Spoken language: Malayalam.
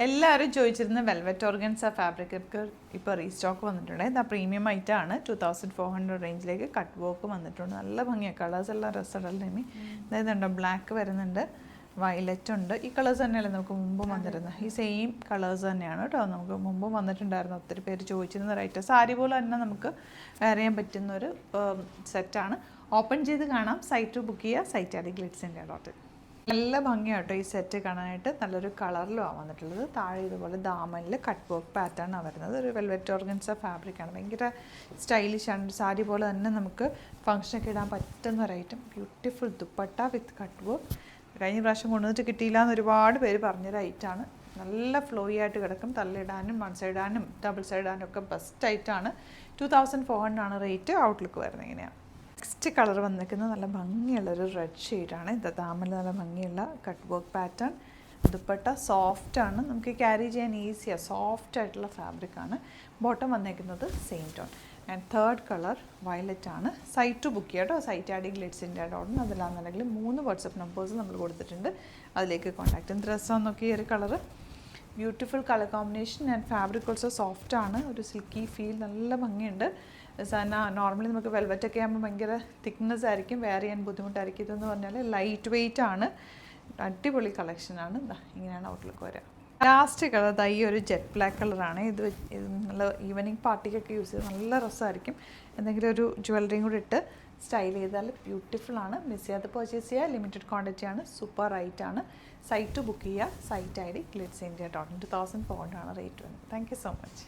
എല്ലാവരും ചോദിച്ചിരുന്ന വെൽവെറ്റ് ഓർഗൻസ ഫാബ്രിക്കൊക്കെ ഇപ്പോൾ റീസ്റ്റോക്ക് വന്നിട്ടുണ്ട്. ഇതാ പ്രീമിയം ഐറ്റമാണ്. 2400 റേഞ്ചിലേക്ക് കട്ട് വർക്ക് വന്നിട്ടുണ്ട്. നല്ല ഭംഗിയാണ്. കളേഴ്സ് എല്ലാം രസമുണ്ടല്ലോ നെമി. അതായത് ബ്ലാക്ക് വരുന്നുണ്ട്, വയലറ്റ് ഉണ്ട്. ഈ കളേഴ്സ് തന്നെയല്ലേ നമുക്ക് മുമ്പ് വന്നിരുന്നത്. ഈ സെയിം കളേഴ്സ് തന്നെയാണ് കേട്ടോ. നമുക്ക് മുമ്പ് വന്നിട്ടുണ്ടായിരുന്നു. ഒത്തിരി പേര് ചോദിച്ചിരുന്ന റൈറ്റ്. സാരി പോലെ തന്നെ നമുക്ക് വെയർ ചെയ്യാൻ പറ്റുന്നൊരു സെറ്റാണ്. ഓപ്പൺ ചെയ്ത് കാണാം. സൈറ്റ് ബുക്ക് ചെയ്യുക. സൈറ്റ് ആഡ് ഗ്ലിറ്റ്സിൻ്റെ.in. നല്ല ഭംഗിയാട്ടോ ഈ സെറ്റ് കാണാനായിട്ട്. നല്ലൊരു കളറിലുമാണ് വന്നിട്ടുള്ളത്. താഴെ ഇതുപോലെ ദാമനിൽ കട്ട് വർക്ക് പാറ്റേൺ ആണ് വരുന്നത്. ഒരു വെൽവെറ്റ് ഓർഗൻസ ഫാബ്രിക്കാണ്. ഭയങ്കര സ്റ്റൈലിഷാണ്. സാരി പോലെ തന്നെ നമുക്ക് ഫംഗ്ഷനൊക്കെ ഇടാൻ പറ്റുന്ന ഒരു ഐറ്റം. ബ്യൂട്ടിഫുൾ ദുപ്പട്ട വിത്ത് കട്ട് വർക്ക്. കഴിഞ്ഞ പ്രാവശ്യം കൊണ്ടുവന്നിട്ട് കിട്ടിയില്ല എന്ന് ഒരുപാട് പേര് പറഞ്ഞൊരു ഐറ്റമാണ്. നല്ല ഫ്ലോയി ആയിട്ട് കിടക്കും. തള്ളിടാനും വൺ സൈഡാനും ഡബിൾ സൈഡാനും ഒക്കെ ബെസ്റ്റ് ആയിട്ടാണ്. 2400 ആണ് റേറ്റ്. ഔട്ട്ലുക്ക് വരുന്നത് ഇങ്ങനെയാണ്. നെക്സ്റ്റ് കളർ വന്നിരിക്കുന്നത് നല്ല ഭംഗിയുള്ളൊരു റെഡ് ഷെയ്ഡാണ്. ഇത് ദാമിൽ നല്ല ഭംഗിയുള്ള കട്ട് വർക്ക് പാറ്റേൺ. ദുപ്പട്ട സോഫ്റ്റാണ്. നമുക്ക് ക്യാരി ചെയ്യാൻ ഈസിയാണ്. സോഫ്റ്റ് ആയിട്ടുള്ള ഫാബ്രിക്കാണ്. ബോട്ടം വന്നിരിക്കുന്നത് same tone. And third colour violet ആണ്. സൈറ്റ് ബുക്ക് ചെയ്യാം കേട്ടോ. സൈറ്റ് ആഡ് ഗ്ലിറ്റ്സിൻ്റെ.in. അതിലാണെന്നുണ്ടെങ്കിൽ 3 വാട്സപ്പ് നമ്പേഴ്സ് നമ്മൾ കൊടുത്തിട്ടുണ്ട്. അതിലേക്ക് കോൺടാക്ട്. എന്ത് രസമാണെന്ന് നോക്കി ഈ ഒരു colour. Beautiful colour combination. And fabric also soft ആണ്. ഒരു സിൽക്കി ഫീൽ. നല്ല ഭംഗിയുണ്ട്. നോർമലി നമുക്ക് വെൽവെറ്റൊക്കെ ആകുമ്പോൾ ഭയങ്കര തിക്നെസ് ആയിരിക്കും, വെയർ ചെയ്യാൻ ബുദ്ധിമുട്ടായിരിക്കും. ഇതെന്ന് പറഞ്ഞാൽ ലൈറ്റ് വെയ്റ്റ് ആണ്. അടിപൊളി കളക്ഷനാണ്. ഇങ്ങനെയാണ് ഔട്ട്ലുക്ക് വരിക. ലാസ്റ്റ് കളർ ഈ ഒരു ജെറ്റ് ബ്ലാക്ക് കളറാണ്. ഇത് നല്ല ഈവനിങ് പാർട്ടിക്കൊക്കെ യൂസ് ചെയ്ത് നല്ല രസമായിരിക്കും. എന്തെങ്കിലും ഒരു ജ്വല്ലറിയും കൂടി ഇട്ട് സ്റ്റൈൽ ചെയ്താൽ ബ്യൂട്ടിഫുൾ ആണ്. മിസ് ചെയ്യാതെ പർച്ചേസ് ചെയ്യുക. ലിമിറ്റഡ് ക്വാണ്ടിറ്റി ആണ്. സൂപ്പർ റൈറ്റ് ആണ്. സൈറ്റ് ബുക്ക് ചെയ്യുക. സൈറ്റ് ഐ ഡി ഗ്ലിറ്റ്സിൻ്റെ.in. 2400 ആണ് റേറ്റ് വരുന്നത്. Thank you so much.